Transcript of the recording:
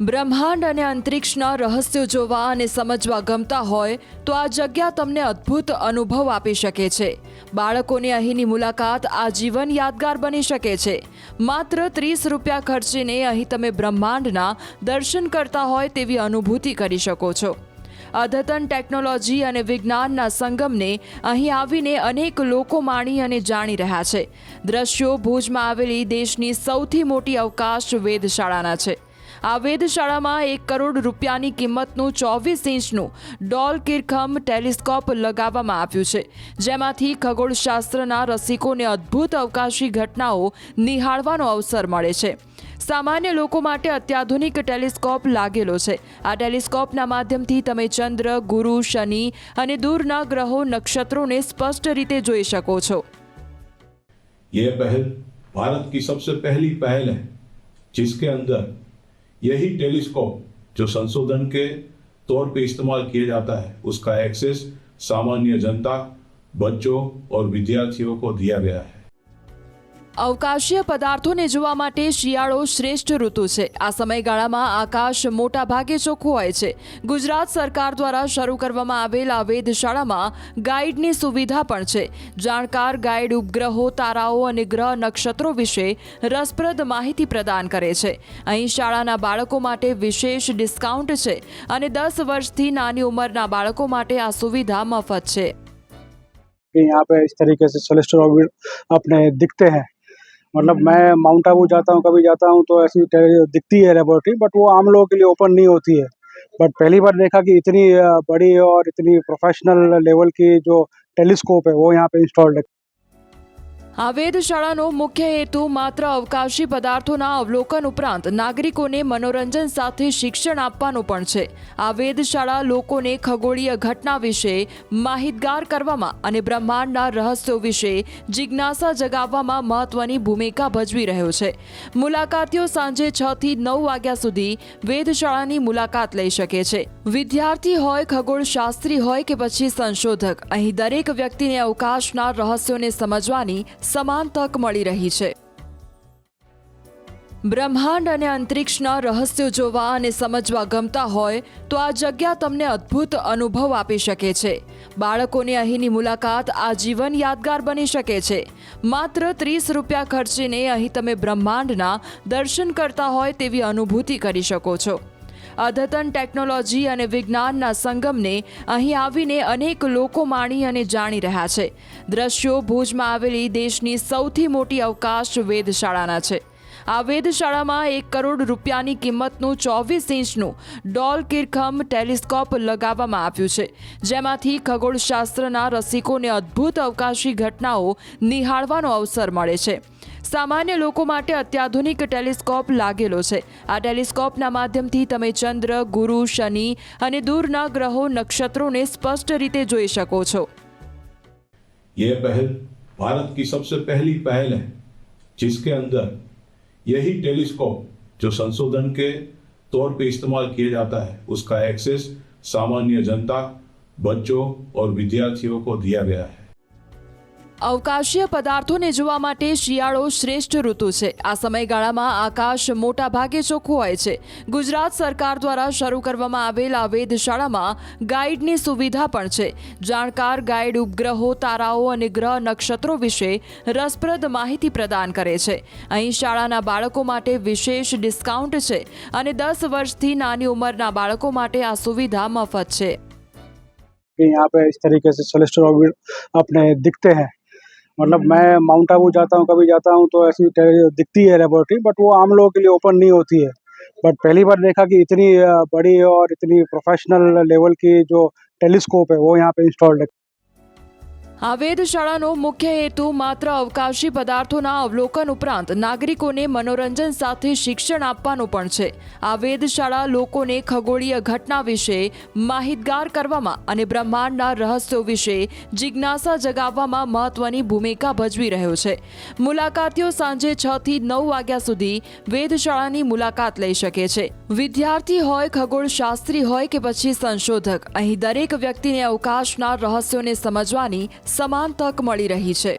બ્રહ્માંડ અને અંતરિક્ષના રહસ્યો જોવા અને સમજવા ગમતા હોય તો આ જગ્યા તમને અદ્ભુત અનુભવ આપી શકે છે। બાળકોને અહીંની મુલાકાત આજીવન યાદગાર બની શકે છે। માત્ર 30 રૂપિયા ખર્ચીને અહીં તમે બ્રહ્માંડના દર્શન કરતા હોય તેવી અનુભૂતિ કરી શકો છો। અદ્યતન ટેકનોલોજી અને વિજ્ઞાનના સંગમને અહીં આવીને અનેક લોકો માણી અને જાણી રહ્યા છે। દ્રશ્યો ભુજમાં આવેલી દેશની સૌથી મોટી અવકાશ વેધશાળાના છે। આ વેધશાળામાં 1 કરોડ રૂપિયાની કિંમતનું 24 ઇંચનું ડોલ કિર્ખમ ટેલિસ્કોપ લગાવવામાં આવ્યું છે, જેમાંથી ખગોળશાસ્ત્રના રસિકોને અદ્ભુત અવકાશી ઘટનાઓ નિહાળવાનો અવસર મળે છે। સામાન્ય લોકો માટે અત્યાધુનિક ટેલિસ્કોપ લાગેલો છે। આ ટેલિસ્કોપના માધ્યમથી તમે ચંદ્ર, ગુરુ, શનિ અને દૂરના ગ્રહો, નક્ષત્રોને સ્પષ્ટ રીતે જોઈ શકો છો। यह पहल भारत की सबसे पहली पहल है जिसके अंदर यही टेलीस्कोप जो संशोधन के तौर पे इस्तेमाल किया जाता है उसका एक्सेस सामान्य जनता, बच्चों और विद्यार्थियों को दिया गया है। અવકાશીય પદાર્થોને જોવા માટે શિયાળો શ્રેષ્ઠ ઋતુ છે। આ સમયગાળામાં આકાશ મોટા ભાગે ચોખ્ખું હોય છે। ગુજરાત સરકાર દ્વારા શરૂ કરવામાં આવેલ આ વેધશાળામાં ગાઈડની સુવિધા પણ છે। જાણકાર ગાઈડ ઉપગ્રહો, તારાઓ અને ગ્રહ નક્ષત્રો વિશે રસપ્રદ માહિતી પ્રદાન કરે છે। અહીં શાળાના બાળકો માટે વિશેષ ડિસ્કાઉન્ટ છે અને 10 વર્ષથી નાની ઉંમરના બાળકો માટે આ સુવિધા મફત છે। यहाँ पे इस तरीके से सेलेस्टियल ऑर्बिट अपने दिखते हैं। मतलब मैं माउंट आबू जाता हूँ, कभी जाता हूँ तो ऐसी दिखती है लेबोरेटरी, बट वो आम लोगों के लिए ओपन नहीं होती है। बट पहली बार देखा कि इतनी बड़ी और इतनी प्रोफेशनल लेवल की जो टेलीस्कोप है वो यहाँ पे इंस्टॉल्ड है। આ વેધશાળાનો મુખ્ય હેતુ માત્ર અવકાશી પદાર્થોના અવલોકન ઉપરાંત નાગરિકોને મનોરંજન સાથે શિક્ષણ આપવાનો પણ છે। આ વેધશાળા લોકોને ખગોળીય ઘટના વિશે માહિતગાર કરવામાં અને બ્રહ્માંડના રહસ્યો વિશે જિજ્ઞાસા જગાવવામાં મહત્વની ભૂમિકા ભજવી રહ્યો છે। મુલાકાતીઓ સાંજે 6 થી 9 વાગ્યા સુધી વેધશાળાની મુલાકાત લઈ શકે છે। વિદ્યાર્થી હોય, ખગોળશાસ્ત્રી હોય કે પછી સંશોધક, અહીં દરેક વ્યક્તિને અવકાશના રહસ્યોને સમજવાની સમાન તક મળી રહી છે। બ્રહ્માંડ અને અંતરિક્ષના રહસ્યો જોવા અને સમજવા ગમતા હોય તો આ જગ્યા તમને અદ્ભુત અનુભવ આપી શકે છે। બાળકોને અહીંની મુલાકાત આજીવન યાદગાર બની શકે છે। માત્ર 30 રૂપિયા ખર્ચીને અહીં તમે બ્રહ્માંડના દર્શન કરતા હોય તેવી અનુભૂતિ કરી શકો છો। અદ્યતન ટેકનોલોજી અને વિજ્ઞાનના સંગમને અહીં આવીને અનેક લોકો માણી અને જાણી રહ્યા છે। દ્રશ્યો ભુજમાં આવેલી દેશની સૌથી મોટી અવકાશ વેધશાળાના છે। આ વેધશાળામાં 1 કરોડ રૂપિયાની કિંમતનું 24 ઇંચનું ડોલ કિર્ખમ ટેલિસ્કોપ લગાવવામાં આવ્યું છે, જેમાંથી ખગોળશાસ્ત્રના રસિકોને અદ્ભુત અવકાશી ઘટનાઓ નિહાળવાનો અવસર મળે છે। સામાન્ય લોકો માટે અત્યાધુનિક ટેલિસ્કોપ લાગેલો છે। આ ટેલિસ્કોપના માધ્યમથી તમે ચંદ્ર, ગુરુ, શનિ અને દૂરના ગ્રહો, નક્ષત્રોને સ્પષ્ટ રીતે જોઈ શકો છો। यह पहल भारत की सबसे पहली पहल है जिसके अंदर यही टेलीस्कोप जो संशोधन के तौर पे इस्तेमाल किया जाता है उसका एक्सेस सामान्य जनता, बच्चों और विद्यार्थियों को दिया गया है। અવકાશીય પદાર્થોને જોવા માટે શિયાળો શ્રેષ્ઠ ઋતુ છે। આ સમયગાળામાં આકાશ મોટા ભાગે ચોખ્ખું હોય છે। ગુજરાત સરકાર દ્વારા શરૂ કરવામાં આવેલ આ વેધશાળામાં ગાઈડની સુવિધા પણ છે। જાણકાર ગાઈડ ઉપગ્રહો, તારાઓ અને ગ્રહ નક્ષત્રો વિશે રસપ્રદ માહિતી પ્રદાન કરે છે। અહીં શાળાના બાળકો માટે વિશેષ ડિસ્કાઉન્ટ છે અને 10 વર્ષથી નાની ઉંમરના બાળકો માટે આ સુવિધા મફત છે। यहाँ पे इस तरीके से सेलेस्टियल ऑर्बिट अपने दिखते हैं। मतलब मैं माउंट आबू जाता हूँ, कभी जाता हूँ तो ऐसी दिखती है लेबोरेटरी, बट वो आम लोगों के लिए ओपन नहीं होती है। बट पहली बार देखा कि इतनी बड़ी और इतनी प्रोफेशनल लेवल की जो टेलीस्कोप है वो यहाँ पे इंस्टॉल्ड है। આ વેધશાળાનો મુખ્ય હેતુ માત્ર અવકાશી પદાર્થોના અવલોકન ઉપરાંત નાગરિકોને મનોરંજન સાથે શિક્ષણ આપવાનો પણ છે। આ વેધશાળા લોકોને ખગોળીય ઘટના વિશે માહિતગાર કરવામાં અને બ્રહ્માંડના રહસ્યો વિશે જિજ્ઞાસા જગાવવામાં મહત્વની ભૂમિકા ભજવી રહ્યો છે। મુલાકાતીઓ સાંજે 6 થી 9 વાગ્યા સુધી વેધશાળાની મુલાકાત લઈ શકે છે। વિદ્યાર્થી હોય, ખગોળશાસ્ત્રી હોય કે પછી સંશોધક, અહીં દરેક વ્યક્તિને અવકાશના રહસ્યોને સમજવાની સમાન તક મળી રહી છે।